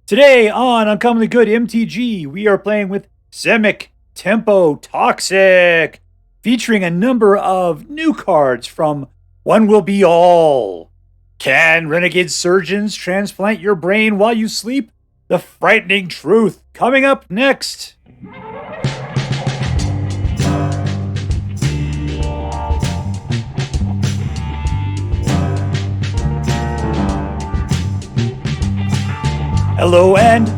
Today on Uncommonly Good MTG, we are playing with Simic Tempo Toxic, featuring a number of new cards from One Will Be All. Can Renegade Surgeons transplant your brain while you sleep? The frightening truth coming up next. Hello and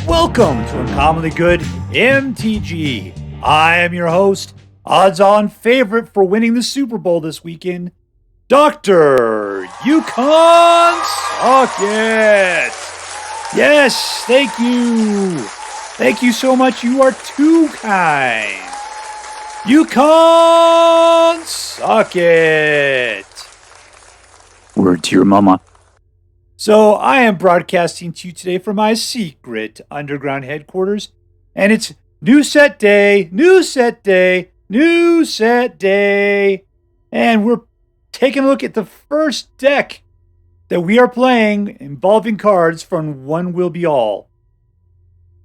welcome to Uncommonly Good MTG. I am your host, odds-on favorite for winning the Super Bowl this weekend, Dr. Yukon Socket. Yes, thank you. Thank you so much. You are too kind. Yukon Socket. Word to your mama. So I am broadcasting to you today from my secret underground headquarters, and it's new set day, and we're taking a look at the first deck that we are playing involving cards from One Will Be All.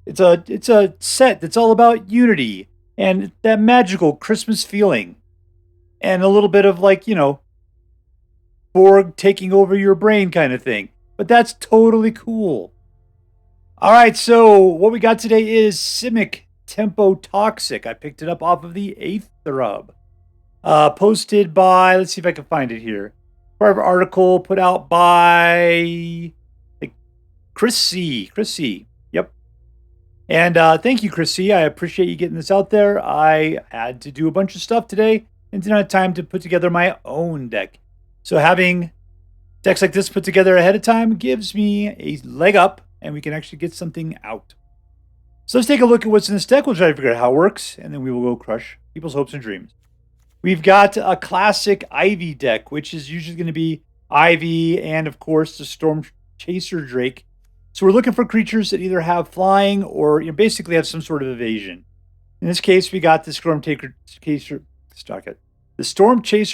It's a set that's all about unity and that magical Christmas feeling, and a little bit of Borg taking over your brain kind of thing. But that's totally cool. All right, so what we got today is Simic Tempo Toxic. I picked it up off of the 8th Thrub. Posted by, let's see if I can find it here. Part of an article put out by ChrisCee. Yep. And thank you, ChrisCee. I appreciate you getting this out there. I had to do a bunch of stuff today and didn't have time to put together my own deck. So having decks like this put together ahead of time gives me a leg up, and we can actually get something out. So let's take a look at what's in this deck. We'll try to figure out how it works, and then we will go crush people's hopes and dreams. We've got a classic Ivy deck, which is usually going to be Ivy and, of course, the Stormchaser Drake. So we're looking for creatures that either have flying or basically have some sort of evasion. In this case, we got the Stormchaser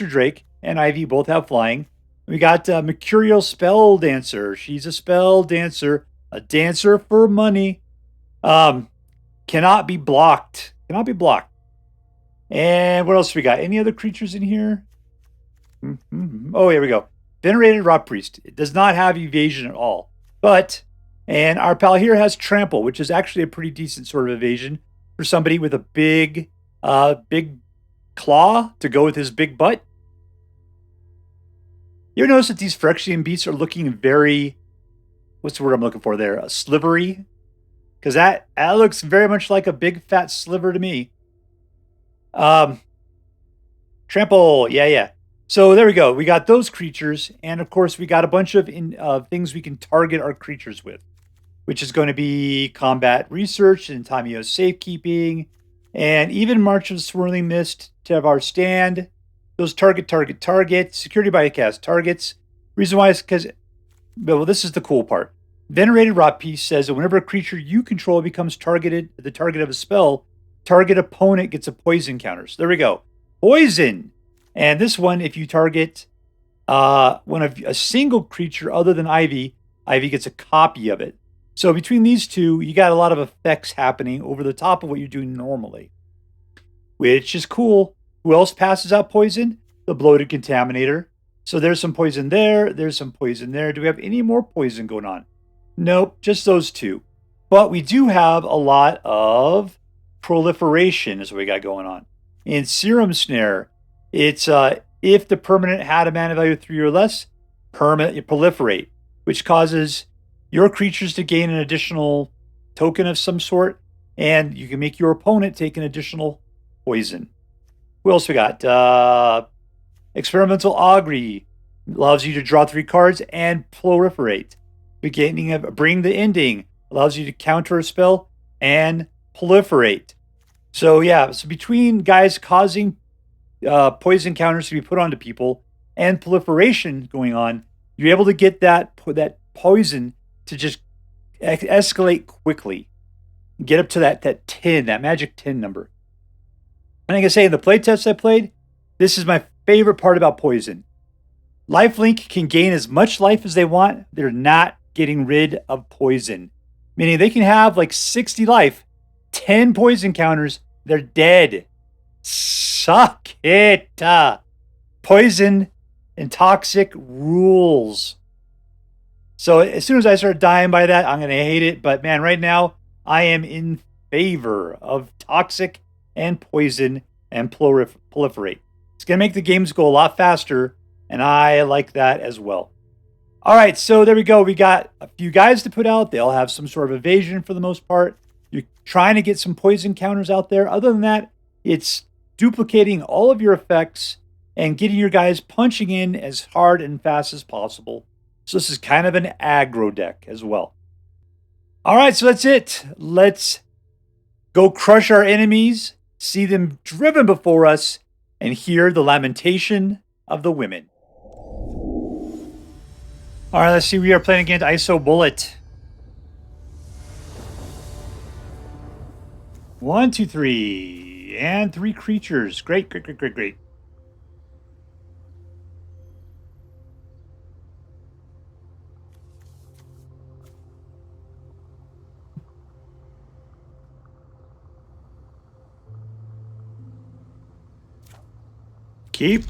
Drake and Ivy both have flying. We got Mercurial Spell Dancer. She's a spell dancer, a dancer for money. Cannot be blocked. And what else we got? Any other creatures in here? Oh, here we go. Venerated Rotpriest. It does not have evasion at all. And our pal here has Trample, which is actually a pretty decent sort of evasion for somebody with a big claw to go with his big butt. You ever notice that these Phyrexian beasts are looking very, what's the word I'm looking for there? Slivery? Because that looks very much like a big fat sliver to me. Trample, yeah. So there we go. We got those creatures, and of course we got a bunch of things we can target our creatures with, which is going to be Combat Research and Tamio Safekeeping, and even March of the Swirling Mist, Tyvar Stand. Those target, security bycast targets. Reason why is because, well, this is the cool part. Venerated Rotpriest says that whenever a creature you control becomes the target of a spell, target opponent gets a poison counter. So there we go. Poison! And this one, if you target a single creature other than Ivy gets a copy of it. So between these two, you got a lot of effects happening over the top of what you're doing normally, which is cool. Who else passes out poison? The Bloated Contaminator. So there's some poison there. There's some poison there. Do we have any more poison going on? Nope, just those two. But we do have a lot of proliferation is what we got going on. In Serum Snare, it's if the permanent had a mana value of 3 or less, proliferate, which causes your creatures to gain an additional token of some sort, and you can make your opponent take an additional poison. Who else we got? Experimental Augury allows you to draw 3 cards and proliferate. Beginning of Bring the Ending allows you to counter a spell and proliferate. So between guys causing poison counters to be put onto people and proliferation going on, you're able to get that poison to just escalate quickly. Get up to that 10, that magic 10 number. And like I say, in the playtests I played, this is my favorite part about poison. Lifelink can gain as much life as they want. They're not getting rid of poison. meaning they can have like 60 life, 10 poison counters, they're dead. Suck it. Poison and toxic rules. So as soon as I start dying by that, I'm going to hate it. But man, right now, I am in favor of toxic and poison and proliferate. It's going to make the games go a lot faster, and I like that as well. All right, so there we go. We got a few guys to put out. They all have some sort of evasion for the most part. You're trying to get some poison counters out there. Other than that, it's duplicating all of your effects and getting your guys punching in as hard and fast as possible. So this is kind of an aggro deck as well. All right, so that's it. Let's go crush our enemies, see them driven before us, and hear the lamentation of the women. All right, let's see. We are playing against isobullet. 1, 2, 3. And 3 creatures. Great, great, great, great, great. Keep.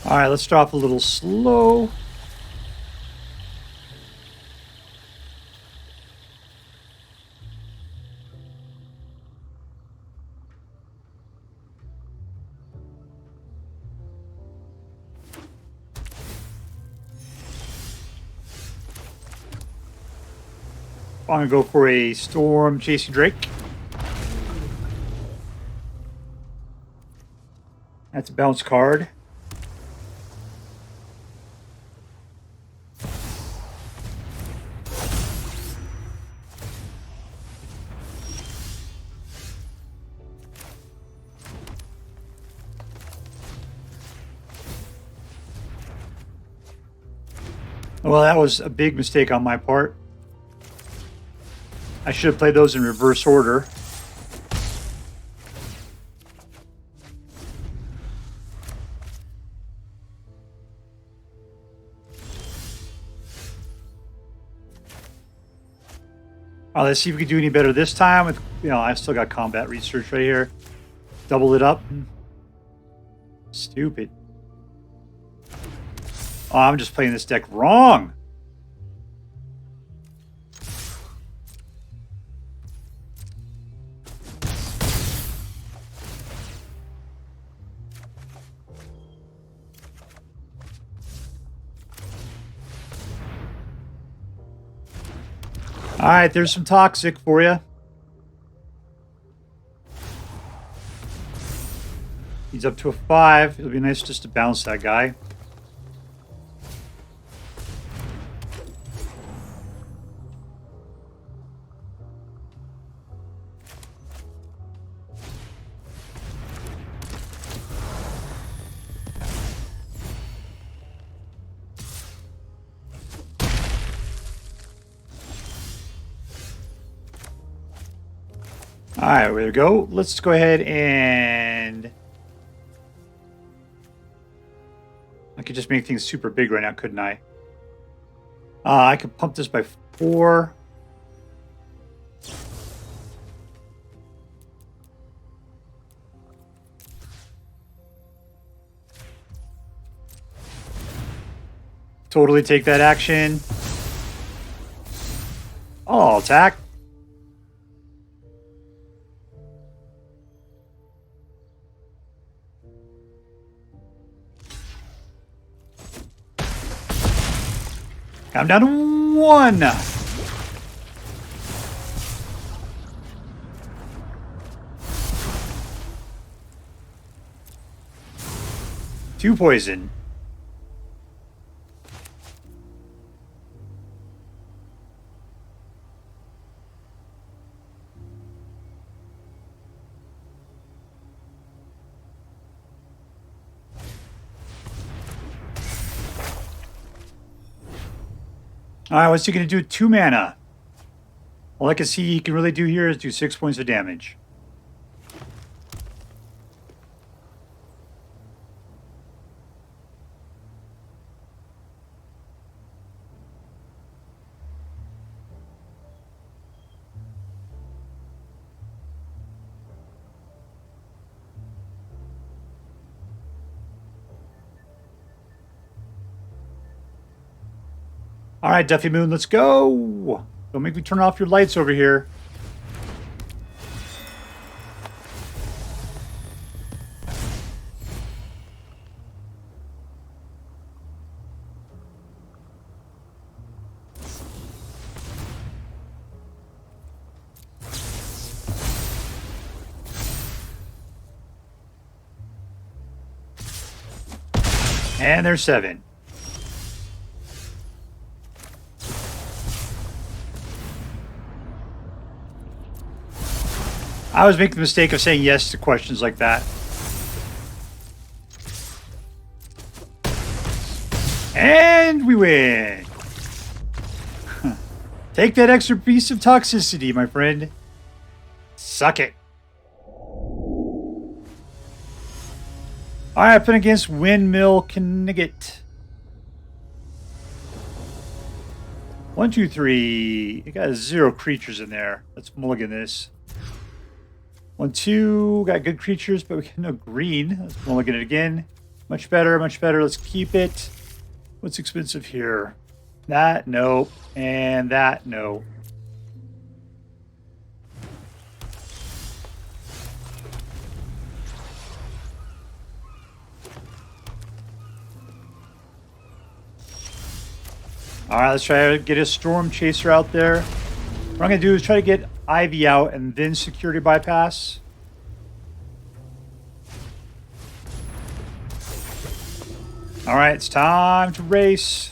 All right, let's start off a little slow. I'm going to go for a Stormchaser Drake. That's a bounce card. Well, that was a big mistake on my part. I should have played those in reverse order. All right, let's see if we can do any better this time. With, I still got combat research right here. Double it up. Stupid. Oh, I'm just playing this deck wrong. All right, there's some toxic for you. He's up to a 5. It'll be nice just to bounce that guy. All right, there we go. Let's go ahead and... I could just make things super big right now, couldn't I? I could pump this by 4. Totally take that action. I'll attack. I'm down to 1. Two poison. All right, what's he going to do with 2 mana? All I can see he can really do here is do 6 points of damage. All right, Duffy Moon, let's go. Don't make me turn off your lights over here. And there's 7. I always make the mistake of saying yes to questions like that. And we win. Take that extra piece of toxicity, my friend. Suck it. All right, playing against WindmillKnight. 1, 2, 3. You got 0 creatures in there. Let's mulligan this. 1, 2. Got good creatures, but we got no green. Let's mulligan it again. Much better, much better. Let's keep it. What's expensive here? That, no. And that, no. All right, let's try to get a Stormchaser out there. What I'm going to do is try to get Ivy out and then security bypass. All right, it's time to race.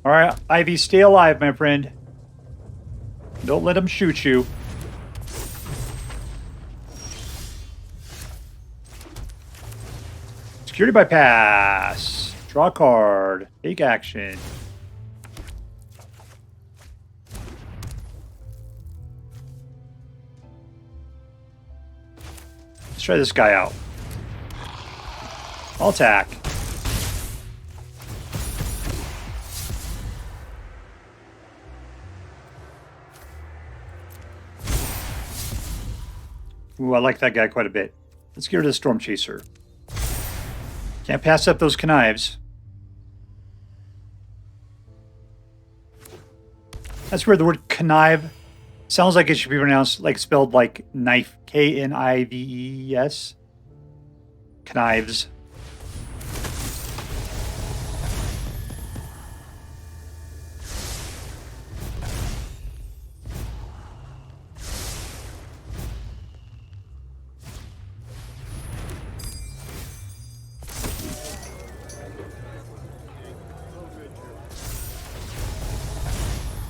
All right, Ivy, stay alive, my friend. Don't let them shoot you. Security bypass. Draw a card. Take action. Let's try this guy out. I'll attack. Ooh, I like that guy quite a bit. Let's get rid of the Stormchaser. Can't pass up those connives. That's where the word connive sounds like it should be pronounced like spelled like knife. K-N-I-V-E-S. Connives.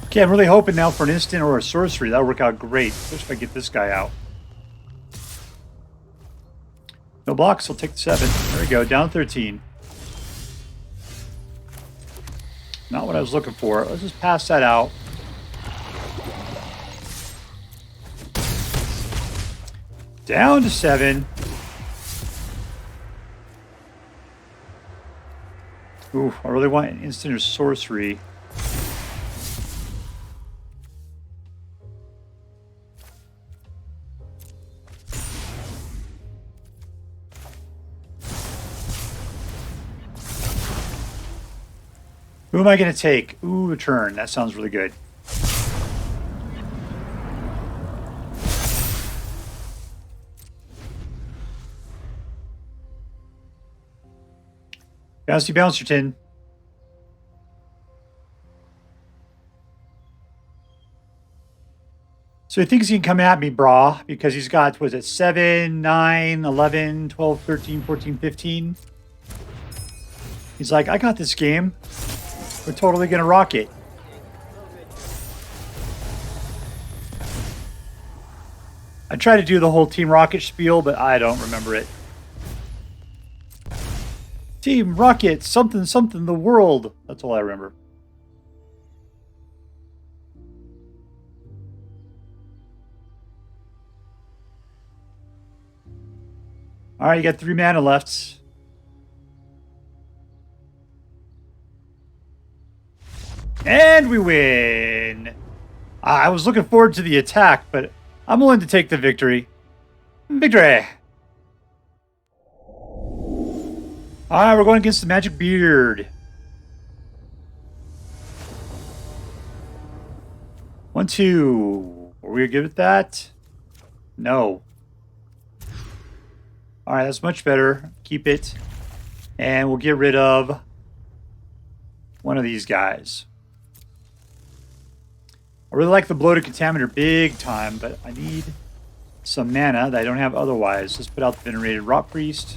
Okay, I'm really hoping now for an instant or a sorcery. That'll work out great, especially if I get this guy out. No blocks, I'll take the 7. There we go, down 13. Not what I was looking for. Let's just pass that out. Down to 7. Ooh, I really want an instant or sorcery. Who am I going to take? Ooh, a turn. That sounds really good. Bouncy Bouncerton. So he thinks he can come at me, brah, because he's got, was it 7, 9, 11, 12, 13, 14, 15? He's like, I got this game. We're totally going to rock it. You I tried to do the whole Team Rocket spiel, but I don't remember it. Team Rocket, something, something, the world. That's all I remember. All right, you got 3 mana left. And we win. I was looking forward to the attack, but I'm willing to take the victory. Victory! All right, we're going against the TheMagicBeard. 1-2. Were we good at that? No. All right, that's much better. Keep it. And we'll get rid of one of these guys. I really like the Bloated Contaminator big time, but I need some mana that I don't have otherwise. Let's put out the Venerated Rotpriest.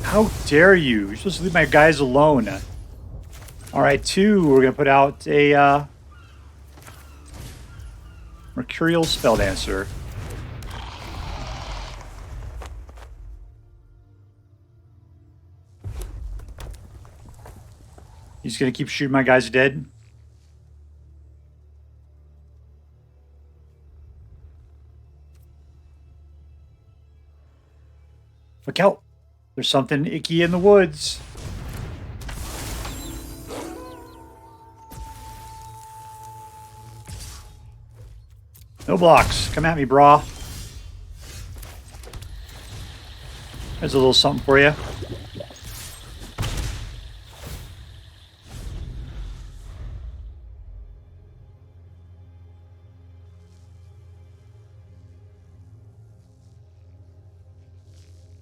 How dare you? You're supposed to leave my guys alone. All right, 2. We're going to put out a Mercurial Spelldancer. He's going to keep shooting my guys dead. Look out. There's something icky in the woods. No blocks. Come at me, brah. There's a little something for you.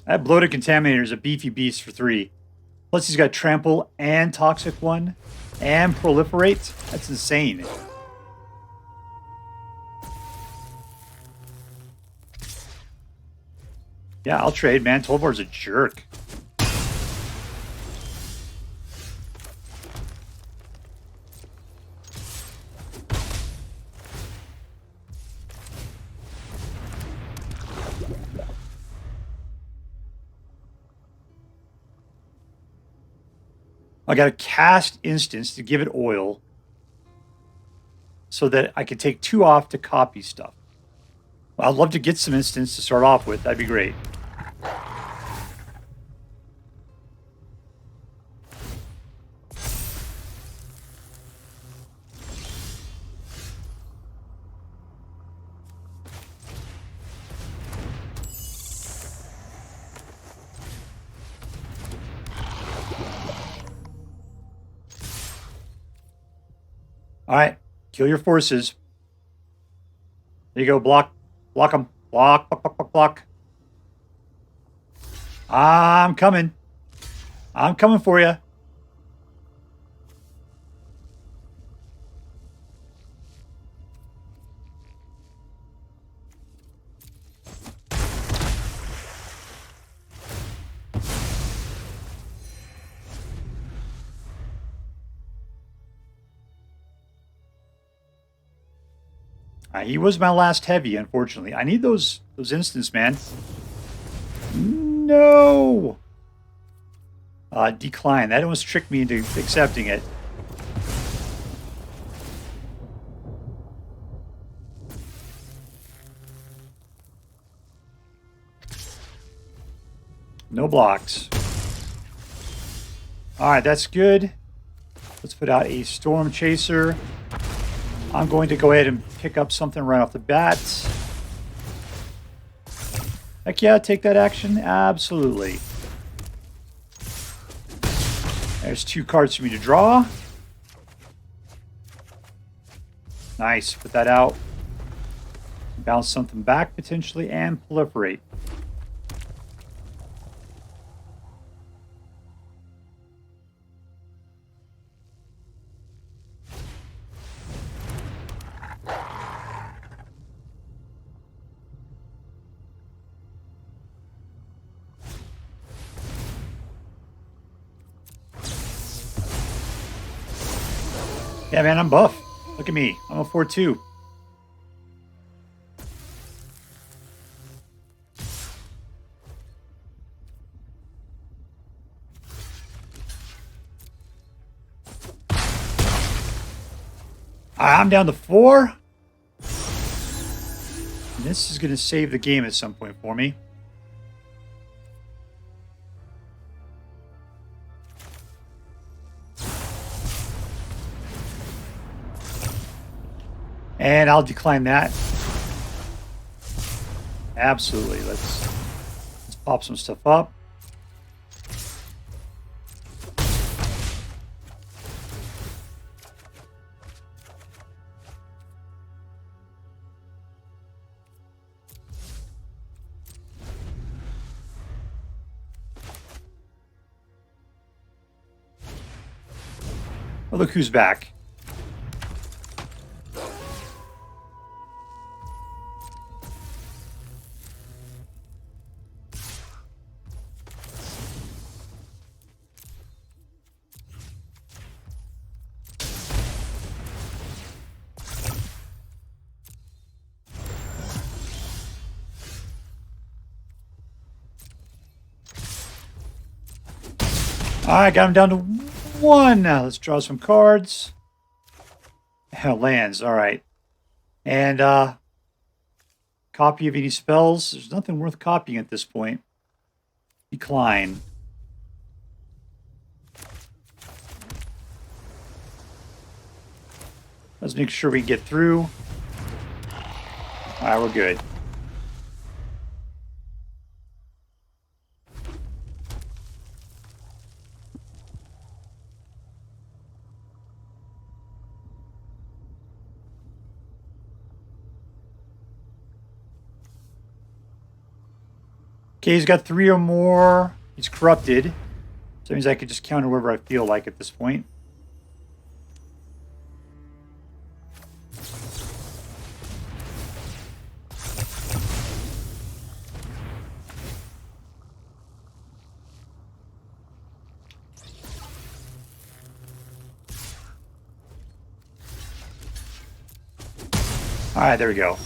That Bloated Contaminator is a beefy beast for 3. Plus he's got Trample and Toxic 1 and Proliferate. That's insane. Yeah, I'll trade, man. Tolvar's a jerk. I got a cast instance to give it oil so that I could take 2 off to copy stuff. I'd love to get some instants to start off with. That'd be great. All right, kill your forces. There you go, block. Block them. Block, block, block, block, block. I'm coming. I'm coming for you. He was my last heavy, unfortunately. I need those instants, man. No! Decline. That almost tricked me into accepting it. No blocks. Alright, that's good. Let's put out a Stormchaser. I'm going to go ahead and pick up something right off the bat. Heck yeah, take that action. Absolutely. There's 2 cards for me to draw. Nice. Put that out. Bounce something back potentially and proliferate. Yeah, man, I'm buff. Look at me. I'm a 4-2. I'm down to 4. And this is going to save the game at some point for me. And I'll decline that. Absolutely. Let's pop some stuff up. Oh, look who's back. All right, got him down to 1. Now let's draw some cards. Lands, all right. And copy of any spells. There's nothing worth copying at this point. Decline. Let's make sure we can get through. All right, we're good. Okay, he's got 3 or more. He's corrupted. So that means I could just counter wherever I feel like at this point. All right, there we go.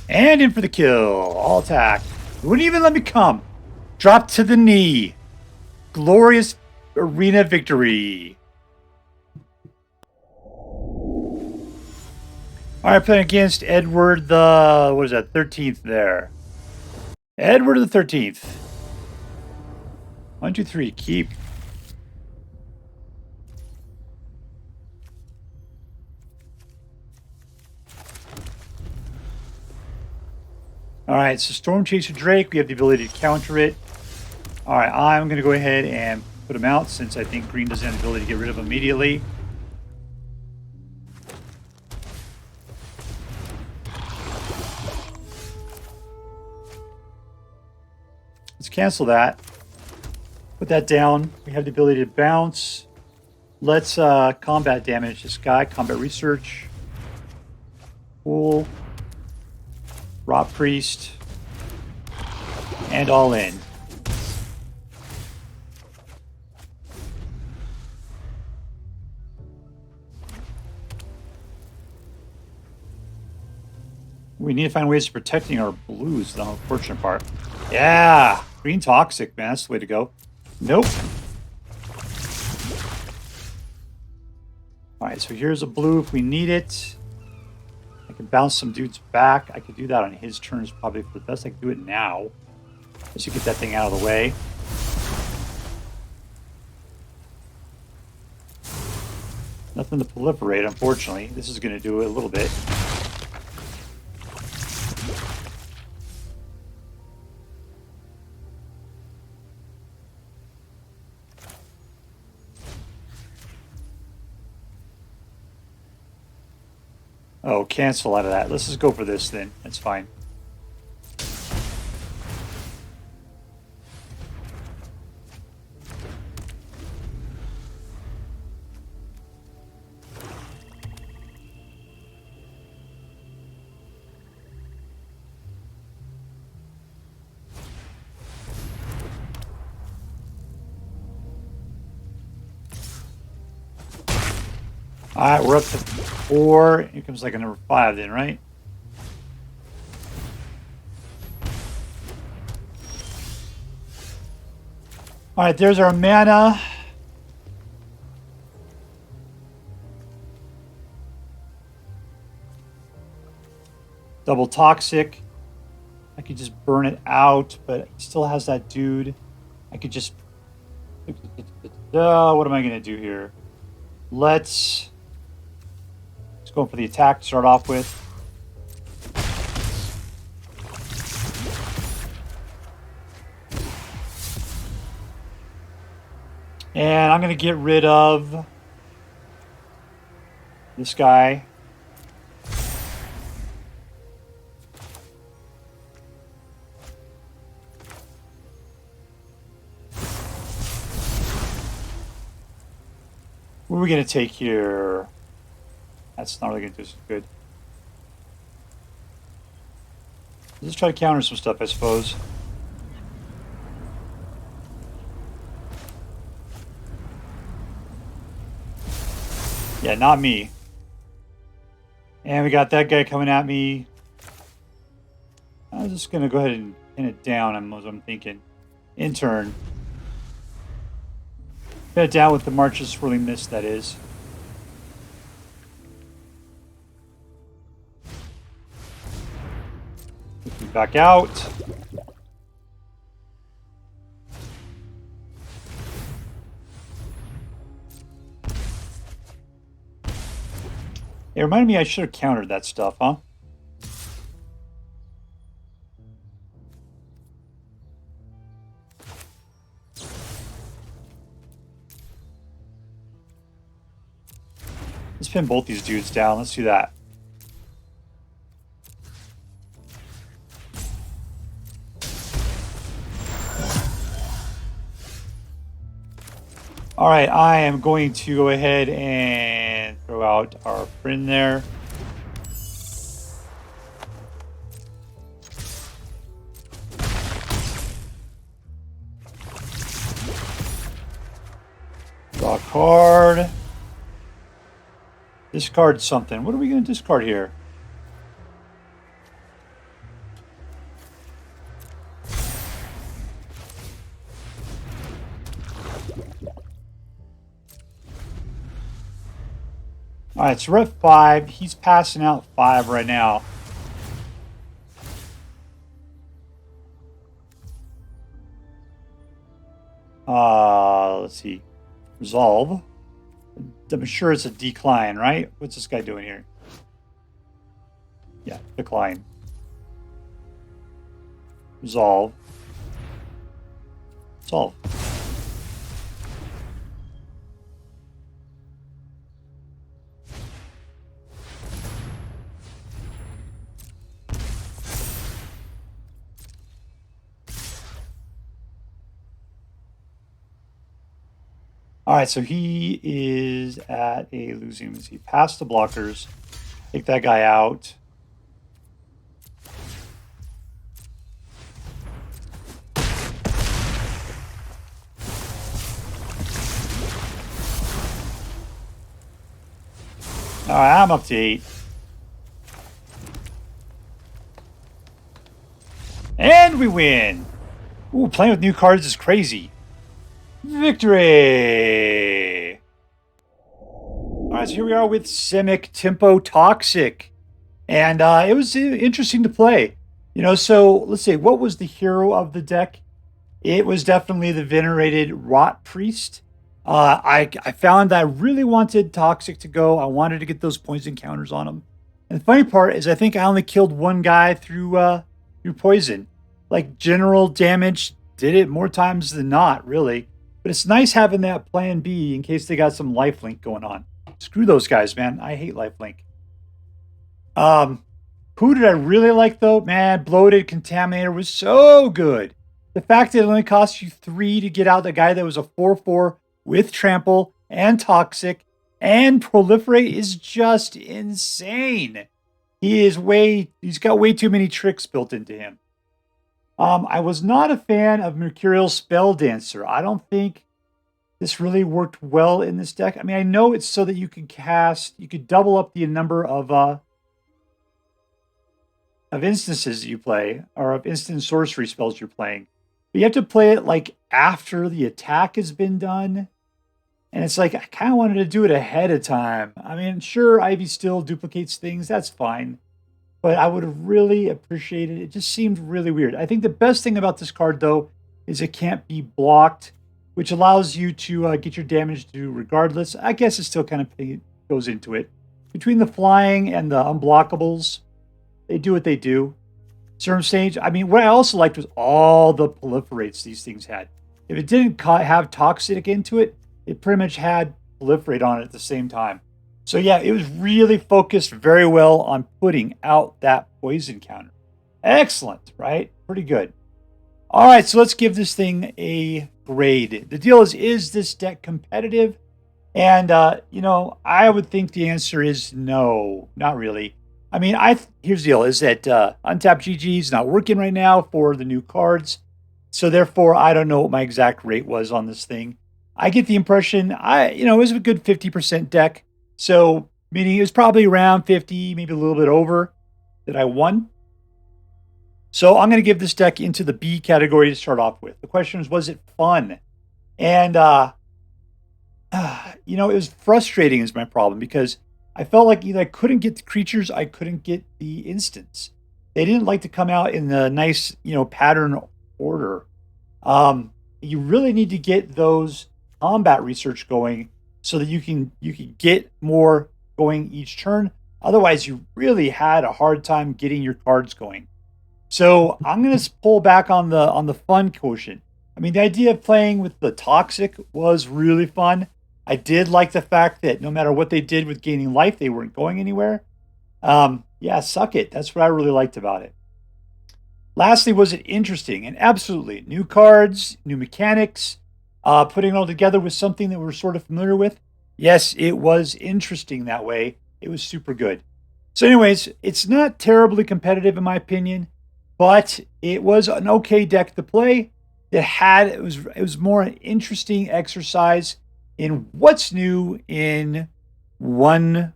And in for the kill. All attack. Wouldn't even let me come. Drop to the knee. Glorious arena victory. All right, playing against Edward the, what is that, 13th there. Edward the 13th. 1, 2, 3, keep. All right, so Stormchaser Drake, we have the ability to counter it. All right, I'm going to go ahead and put him out since I think green doesn't have the ability to get rid of him immediately. Let's cancel that. Put that down. We have the ability to bounce. Let's combat damage this guy. Combat research. Cool. Rotpriest. And all in. We need to find ways of protecting our blues, the unfortunate part. Yeah! Green toxic, man. That's the way to go. Nope. Alright, so here's a blue if we need it. I can bounce some dudes back. I could do that on his turn is probably for the best. I can do it now. Just to get that thing out of the way. Nothing to proliferate, unfortunately. This is going to do it a little bit. Oh, cancel out of that. Let's just go for this then. That's fine. All right, we're up to 4. Here comes like a number 5 then, right? All right, there's our mana. Double toxic. I could just burn it out, but it still has that dude. I could just... what am I going to do here? Let's go for the attack to start off with. And I'm going to get rid of this guy. What are we going to take here? That's not really going to do us good. Let's try to counter some stuff, I suppose. Yeah, not me. And we got that guy coming at me. I'm just going to go ahead and pin it down, I'm thinking. In turn. Pin it down with the March of Swirling Mist, that is. Back out. It reminded me I should have countered that stuff, huh? Let's pin both these dudes down. Let's do that. All right, I am going to go ahead and throw out our friend there. Draw a card. Discard something. What are we going to discard here? All right, so we're at 5. He's passing out 5 right now. Let's see. Resolve. I'm sure it's a decline, right? What's this guy doing here? Yeah, decline. Resolve. Solve. All right, so he is at a losing. Let's see, pass the blockers. Take that guy out. All right, I'm up to 8. And we win. Ooh, playing with new cards is crazy. Victory! Alright, so here we are with Simic Tempo Toxic. And it was interesting to play. You know, so let's see, what was the hero of the deck? It was definitely the Venerated Rotpriest. I found that I really wanted Toxic to go. I wanted to get those poison counters on him. And the funny part is I think I only killed one guy through poison. Like, general damage did it more times than not, really. But it's nice having that plan B in case they got some lifelink going on. Screw those guys, man. I hate lifelink. Who did I really like, though? Man, Bloated Contaminator was so good. The fact that it only cost you 3 to get out the guy that was a 4/4 with Trample and Toxic and Proliferate is just insane. He's got way too many tricks built into him. I was not a fan of Mercurial Spell Dancer. I don't think this really worked well in this deck. I mean, I know it's so that you could double up the number of instances you play, or of instant sorcery spells you're playing. But you have to play it like after the attack has been done. And it's like, I kind of wanted to do it ahead of time. I mean, sure, Ivy still duplicates things. That's fine. But I would have really appreciated it. It just seemed really weird. I think the best thing about this card, though, is it can't be blocked, which allows you to get your damage to do regardless. I guess it still kind of goes into it. Between the flying and the unblockables, they do what they do. Serum Snare, I mean, what I also liked was all the proliferates these things had. If it didn't have Toxic into it, it pretty much had Proliferate on it at the same time. So yeah, it was really focused very well on putting out that poison counter. Excellent, right? Pretty good. All right, so let's give this thing a grade. The deal is this deck competitive? And, you know, I would think the answer is no, not really. I mean, here's the deal, is that Untapped GG is not working right now for the new cards. So therefore, I don't know what my exact rate was on this thing. I get the impression, it was a good 50% deck. So, meaning it was probably around 50, maybe a little bit over that I won. So I'm going to give this deck into the B category to start off with. The question was it fun? And, it was frustrating is my problem, because I felt like either I couldn't get the creatures, I couldn't get the instants. They didn't like to come out in the nice, pattern order. You really need to get those combat research going so that you can get more going each turn. Otherwise, you really had a hard time getting your cards going. So I'm going to pull back on the fun quotient. I mean, the idea of playing with the Toxic was really fun. I did like the fact that no matter what they did with gaining life, they weren't going anywhere. Yeah, suck it. That's what I really liked about it. Lastly, was it interesting? And absolutely. New cards, new mechanics, putting it all together with something that we're sort of familiar with. Yes, it was interesting that way. It was super good. So anyways, it's not terribly competitive in my opinion, but it was an okay deck to play. It was more an interesting exercise in what's new in one,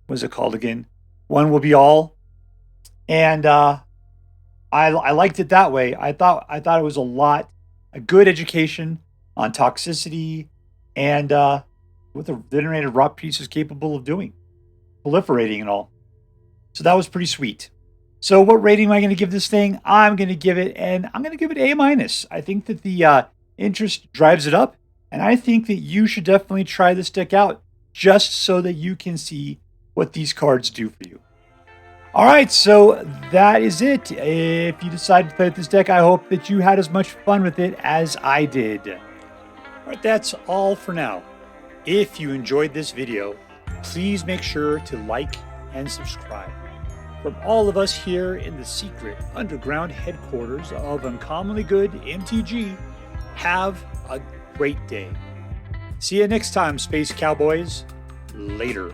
what's it called again? One Will Be All. And I liked it that way. I thought it was a good education on toxicity and what the Venerated Rotpriest is capable of doing, proliferating and all. So that was pretty sweet. So what rating am I going to give this thing? I'm going to give it A-. I think that the interest drives it up, and I think that you should definitely try this deck out just so that you can see what these cards do for you. All right, so that is it. If you decide to play with this deck, I hope that you had as much fun with it as I did. All right, that's all for now. If you enjoyed this video, please make sure to like and subscribe. From all of us here in the secret underground headquarters of Uncommonly Good MTG, have a great day. See you next time, Space Cowboys. Later.